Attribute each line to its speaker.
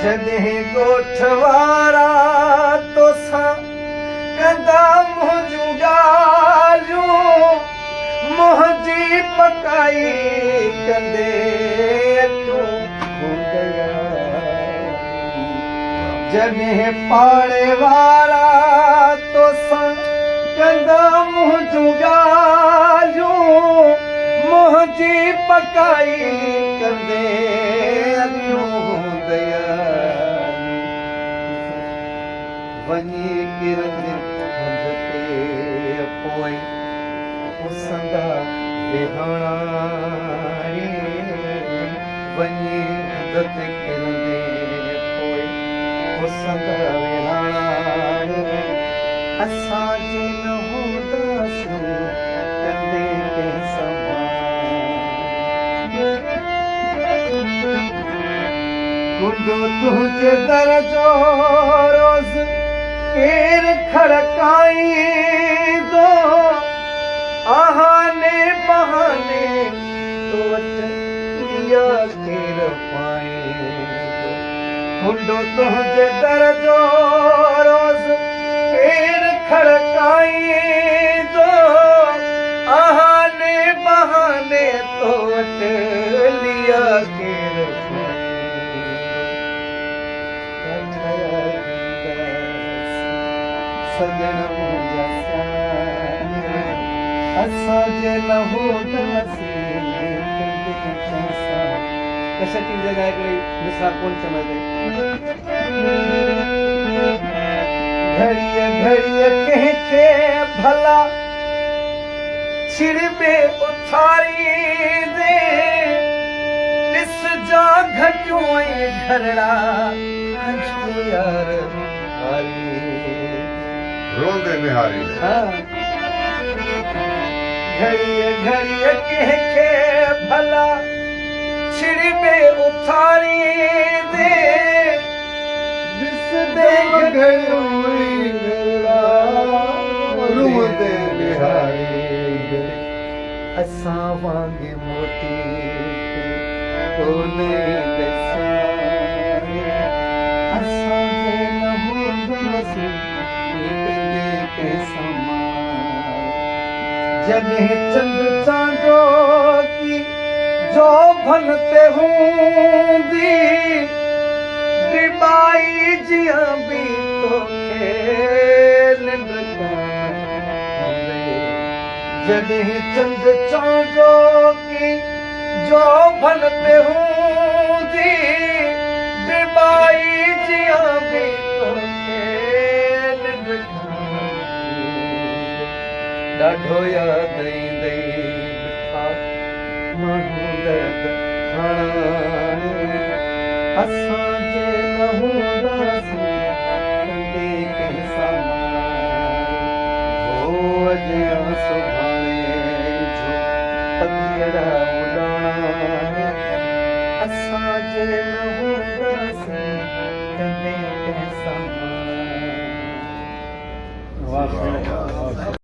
Speaker 1: जॾहिं ॻोठ वारा तोसां कंदा मुंहिंजूं ॻाल्हियूं मुंहिंजी पकाई कंदे अखियूं खुंडिया जॾहिं पाड़े वारा तोसां कंदा मुंहिंजूं ॻाल्हियूं मुंहिंजी पकाई कंदे वञी किरंदे मुंद ते पोइ पुसंदा विहाणे वञी मुंद ते किरंदे पोइ पुसंदा विहाणे असांजे न हूंदासीं कंदे कंहिंसां गुंडो तुंहिंजे दर जो रोज़ केर खड़काईंदो आहाने बहाने तो वटि इहा केर पाईंदो गुंडो तुंहिंजे दर जो रोज़ केर खड़काईंदो आहाने बहाने तो वटि इहा केर सजण मुंहिंजा असांजे न हूंदासीं कशाची जॻह हिकिड़ी मिसाल कोन सम्झे घड़ीअ घड़ीअ कंहिंखे भला छिड़बे उथारींदे ॾिसजा घटियूं ऐं घरड़ा हंजू यार
Speaker 2: रोंदे निहारी
Speaker 1: घड़ीअ घड़ीअ कंहिंखे भला छिड़बे उथारींदे ॾिसदे घड़ियूं रोंदे निहारी असां वांगे मोटी कोन्हे असांजे न हूंदासीं जॾहिं चंड चांडो की जो भन ते हूंदी डिबाई जियां बि तोखे निंड कान्हे जॾहिं चंड चांडो की जो भन ते हूंदी डिबाई जियां बि तोखे निंड ॾाढो यादि ईंदे ॾिठा माण्हू दर्द हाणे असांजे न हूंदासीं कंदे कंहिंसां हो अॼु सुभाणे जो पखिड़ा उॾाणे असांजे न हूंदासीं कंदे कंहिंसां